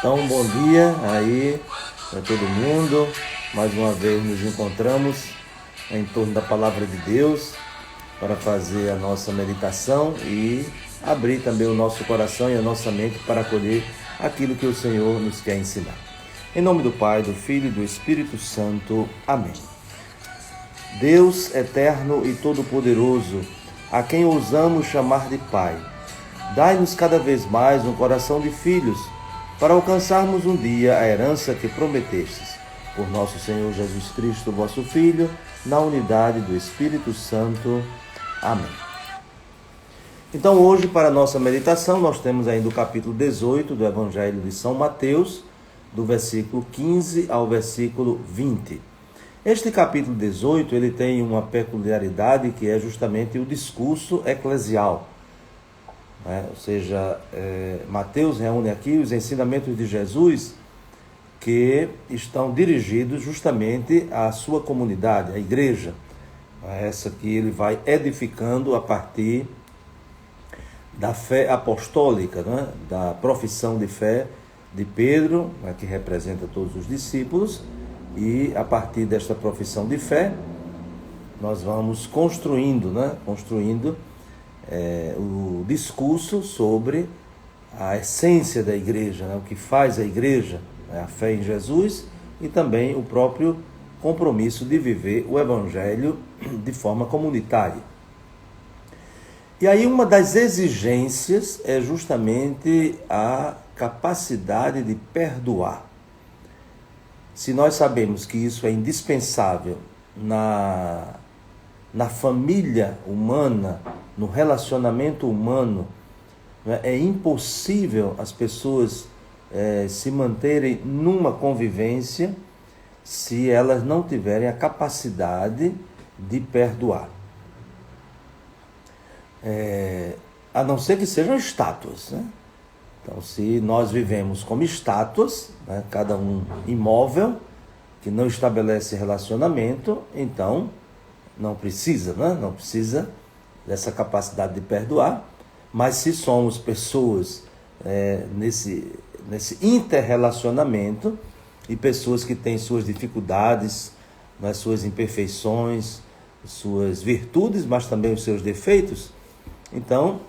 Então, bom dia aí para todo mundo. Mais uma vez nos encontramos em torno da Palavra de Deus para fazer a nossa meditação e abrir também o nosso coração e a nossa mente para acolher aquilo que o Senhor nos quer ensinar. Em nome do Pai, do Filho e do Espírito Santo. Amém. Deus eterno e todo-poderoso, a quem ousamos chamar de Pai, dai-nos cada vez mais um coração de filhos, para alcançarmos um dia a herança que prometestes. Por nosso Senhor Jesus Cristo, vosso Filho, na unidade do Espírito Santo. Amém. Então hoje, para a nossa meditação, nós temos ainda o capítulo 18 do Evangelho de São Mateus, do versículo 15 ao versículo 20. Este capítulo 18, ele tem uma peculiaridade que é justamente o discurso eclesial. Ou seja, Mateus reúne aqui os ensinamentos de Jesus que estão dirigidos justamente à sua comunidade, à igreja, essa que ele vai edificando a partir da fé apostólica, da profissão de fé de Pedro, que representa todos os discípulos, e a partir desta profissão de fé, nós vamos construindo o discurso sobre a essência da igreja, o que faz a igreja, a fé em Jesus e também o próprio compromisso de viver o Evangelho de forma comunitária. E aí uma das exigências é justamente a capacidade de perdoar. Se nós sabemos que isso é indispensável na família humana, no relacionamento humano, é impossível as pessoas se manterem numa convivência se elas não tiverem a capacidade de perdoar. A não ser que sejam estátuas, Então, se nós vivemos como estátuas, cada um imóvel, que não estabelece relacionamento, então não precisa dessa capacidade de perdoar. Mas se somos pessoas nesse interrelacionamento e pessoas que têm suas dificuldades, suas imperfeições, suas virtudes, mas também os seus defeitos, então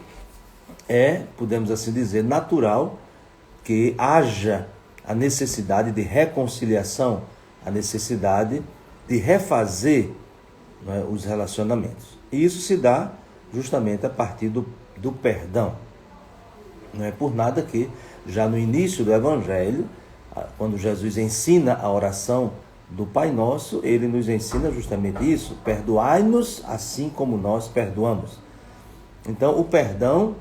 podemos assim dizer, natural que haja a necessidade de reconciliação, a necessidade de refazer os relacionamentos. E isso se dá justamente a partir do perdão. Não é por nada que já no início do Evangelho, quando Jesus ensina a oração do Pai Nosso, ele nos ensina justamente isso: perdoai-nos assim como nós perdoamos. Então o perdão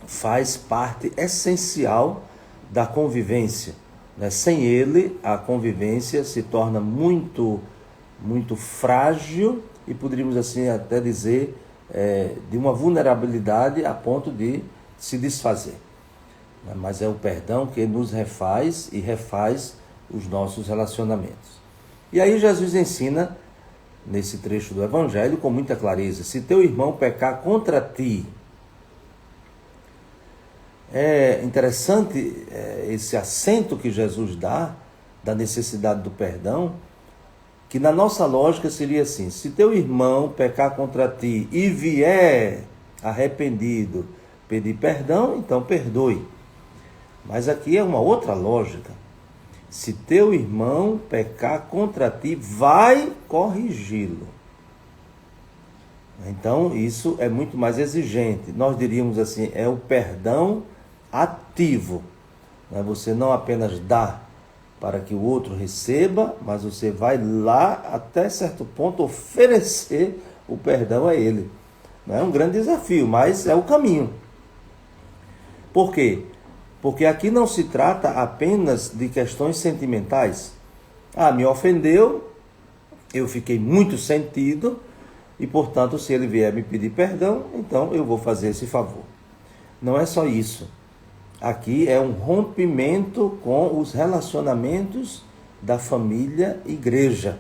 faz parte essencial da convivência. Sem ele, a convivência se torna muito frágil e poderíamos assim até dizer de uma vulnerabilidade a ponto de se desfazer. Mas é o perdão que nos refaz e refaz os nossos relacionamentos. E aí Jesus ensina, nesse trecho do Evangelho, com muita clareza: se teu irmão pecar contra ti. É interessante esse acento que Jesus dá da necessidade do perdão, que na nossa lógica seria assim: se teu irmão pecar contra ti e vier arrependido pedir perdão, então perdoe. Mas aqui é uma outra lógica: se teu irmão pecar contra ti, vai corrigi-lo. Então isso é muito mais exigente. Nós diríamos assim, é o perdão ativo. Você não apenas dá para que o outro receba, mas você vai lá até certo ponto oferecer o perdão a ele. É um grande desafio, mas é o caminho. Por quê? Porque aqui não se trata apenas de questões sentimentais. Me ofendeu, eu fiquei muito sentido e, portanto, se ele vier me pedir perdão, então eu vou fazer esse favor. Não é só isso. Aqui é um rompimento com os relacionamentos da família igreja.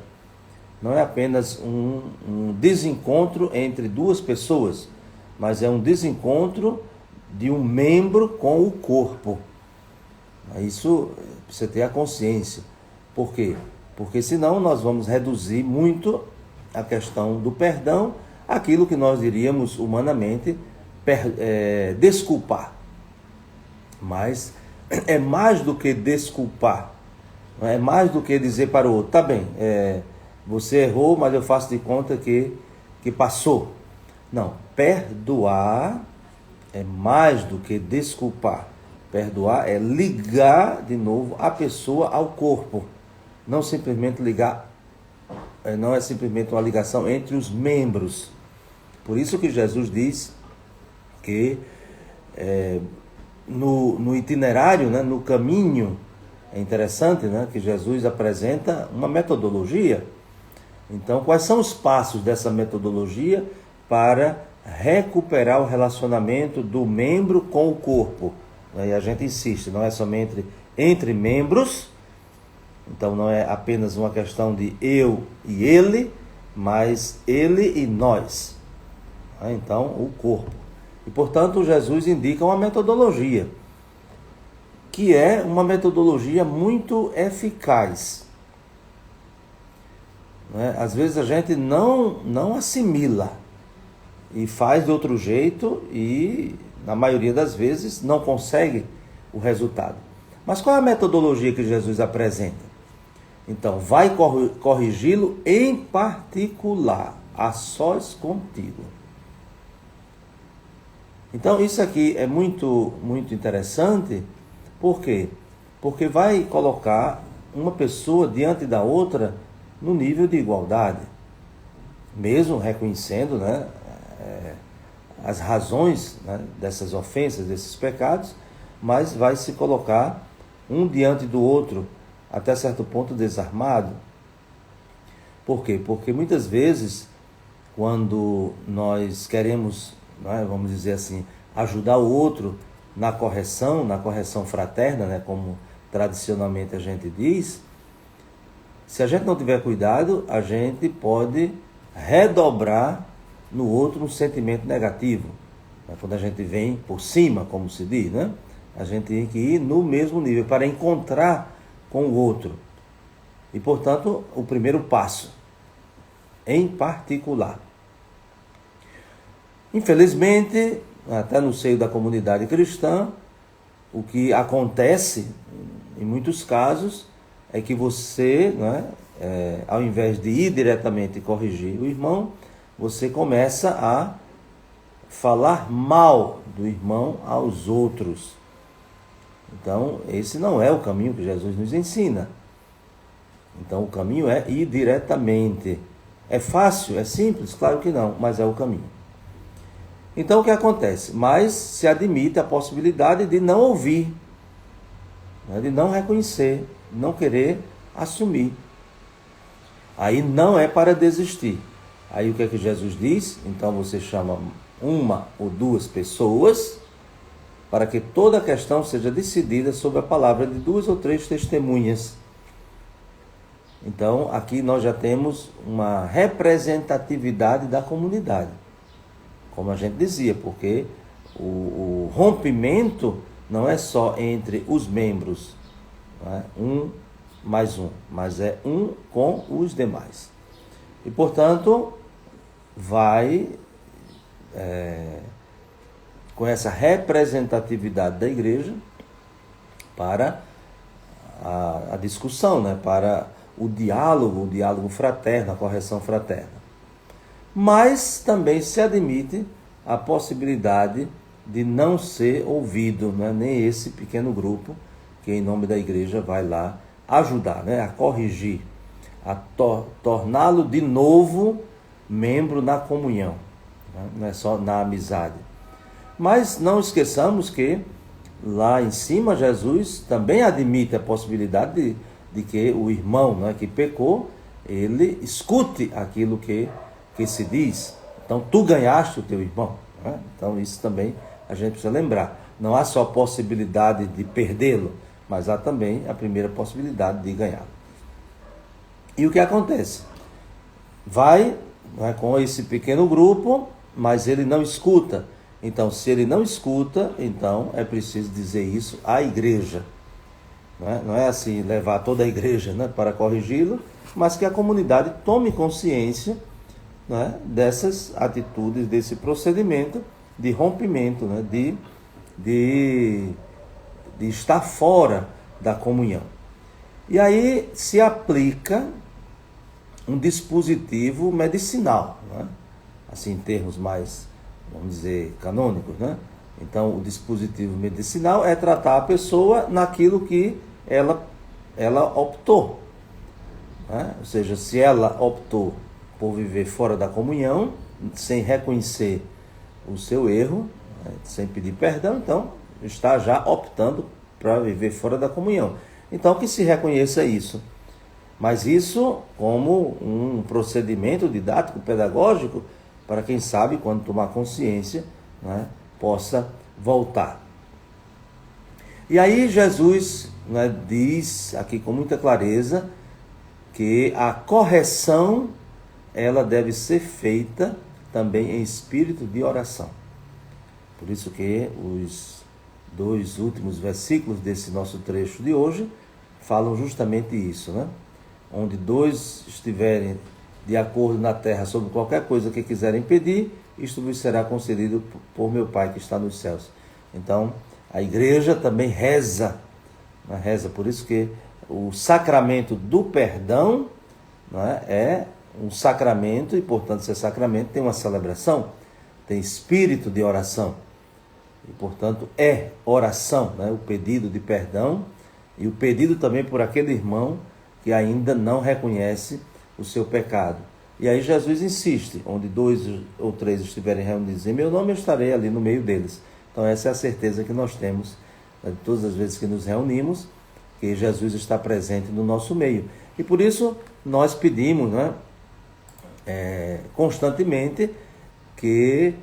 Não é apenas um desencontro entre duas pessoas, mas é um desencontro de um membro com o corpo. Isso precisa ter a consciência. Por quê? Porque senão nós vamos reduzir muito a questão do perdão, aquilo que nós diríamos humanamente desculpar. Mas é mais do que desculpar. É mais do que dizer para o outro, tá bem, você errou, mas eu faço de conta que passou. Não, perdoar é mais do que desculpar. Perdoar é ligar de novo a pessoa ao corpo. Não simplesmente ligar, não é simplesmente uma ligação entre os membros. Por isso que Jesus diz que no itinerário, né, no caminho, é interessante, né, que Jesus apresenta uma metodologia. Então, quais são os passos dessa metodologia para recuperar o relacionamento do membro com o corpo? E a gente insiste, não é somente entre membros, então não é apenas uma questão de eu e ele, mas ele e nós. Então, o corpo. E, portanto, Jesus indica uma metodologia, que é uma metodologia muito eficaz. Às vezes a gente não assimila e faz de outro jeito e, na maioria das vezes, não consegue o resultado. Mas qual é a metodologia que Jesus apresenta? Então, vai corrigi-lo em particular, a sós contigo. Então, isso aqui é muito, muito interessante. Por quê? Porque vai colocar uma pessoa diante da outra no nível de igualdade, mesmo reconhecendo, né, as razões, né, dessas ofensas, desses pecados, mas vai se colocar um diante do outro, até certo ponto desarmado. Por quê? Porque muitas vezes, quando nós queremos, né, vamos dizer assim, ajudar o outro na correção fraterna, né, como tradicionalmente a gente diz, se a gente não tiver cuidado, a gente pode redobrar no outro um sentimento negativo. Quando a gente vem por cima, como se diz, né? A gente tem que ir no mesmo nível para encontrar com o outro. E, portanto, o primeiro passo, em particular. Infelizmente, até no seio da comunidade cristã, o que acontece, em muitos casos, é que você, né, ao invés de ir diretamente corrigir o irmão, você começa a falar mal do irmão aos outros. Então, esse não é o caminho que Jesus nos ensina. Então, o caminho é ir diretamente. É fácil? É simples? Claro que não, mas é o caminho. Então, o que acontece? Mas se admite a possibilidade de não ouvir, né, de não reconhecer, não querer assumir. Aí não é para desistir. Aí o que é que Jesus diz? Então você chama uma ou duas pessoas para que toda a questão seja decidida sob a palavra de 2 ou 3 testemunhas. Então aqui nós já temos uma representatividade da comunidade, como a gente dizia, porque o rompimento não é só entre os membros, não é? Um mais um, mas é um com os demais. E, portanto, vai com essa representatividade da igreja para a discussão, né? Para o diálogo fraterno, a correção fraterna. Mas também se admite a possibilidade de não ser ouvido, né? Nem esse pequeno grupo que em nome da igreja vai lá ajudar, né? A corrigir, a torná-lo de novo membro na comunhão, né? Não é só na amizade. Mas não esqueçamos que lá em cima Jesus também admite a possibilidade de que o irmão, né, que pecou, ele escute aquilo que se diz. Então tu ganhaste o teu irmão, né? Então isso também a gente precisa lembrar. Não há só possibilidade de perdê-lo, mas há também a primeira possibilidade de ganhá-lo. E o que acontece? Vai com esse pequeno grupo, mas ele não escuta. Então, se ele não escuta, então é preciso dizer isso à igreja. Não é assim levar toda a igreja, né, para corrigi-lo, mas que a comunidade tome consciência, né, dessas atitudes, desse procedimento de rompimento, né, de estar fora da comunhão. E aí se aplica um dispositivo medicinal, né? Assim, em termos mais, vamos dizer, canônicos, né? Então, o dispositivo medicinal é tratar a pessoa naquilo que ela optou, né? Ou seja, se ela optou por viver fora da comunhão, sem reconhecer o seu erro, né, sem pedir perdão, então está já optando para viver fora da comunhão. Então, que se reconheça isso. Mas isso como um procedimento didático, pedagógico, para quem sabe, quando tomar consciência, né, possa voltar. E aí Jesus, né, diz aqui com muita clareza que a correção ela deve ser feita também em espírito de oração. Por isso que os 2 últimos versículos desse nosso trecho de hoje falam justamente isso, né? Onde 2 estiverem de acordo na terra sobre qualquer coisa que quiserem pedir, isto vos será concedido por meu Pai que está nos céus. Então, a igreja também reza, né? Reza, por isso que o sacramento do perdão, né, é um sacramento, e portanto, esse sacramento tem uma celebração, tem espírito de oração, e portanto é oração, né? O pedido de perdão e o pedido também por aquele irmão que ainda não reconhece o seu pecado. E aí Jesus insiste, onde 2 ou 3 estiverem reunidos em meu nome, eu estarei ali no meio deles. Então essa é a certeza que nós temos, né, de todas as vezes que nos reunimos, que Jesus está presente no nosso meio. E por isso nós pedimos, né, constantemente que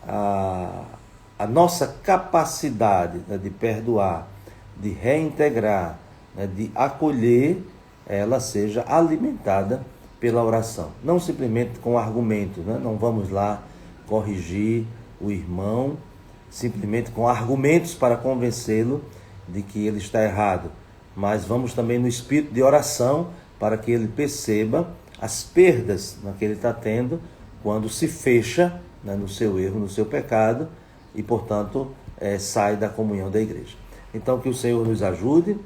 a nossa capacidade, né, de perdoar, de reintegrar, né, de acolher, ela seja alimentada pela oração. Não simplesmente com argumentos, né? Não vamos lá corrigir o irmão simplesmente com argumentos para convencê-lo de que ele está errado, mas vamos também no espírito de oração para que ele perceba as perdas, né, que ele está tendo quando se fecha, né, no seu erro, no seu pecado e, portanto, sai da comunhão da igreja. Então, que o Senhor nos ajude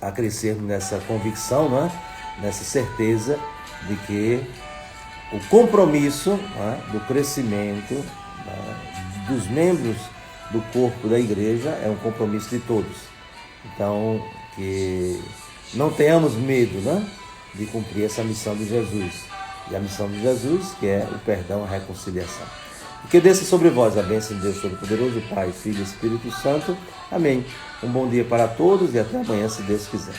a crescermos nessa convicção, né, nessa certeza de que o compromisso, né, do crescimento, né, dos membros do corpo da igreja é um compromisso de todos. Então, que não tenhamos medo, né, de cumprir essa missão de Jesus. E a missão de Jesus, que é o perdão, a reconciliação. E que desça sobre vós a bênção de Deus Todo-Poderoso, Pai, Filho e Espírito Santo. Amém. Um bom dia para todos e até amanhã, se Deus quiser.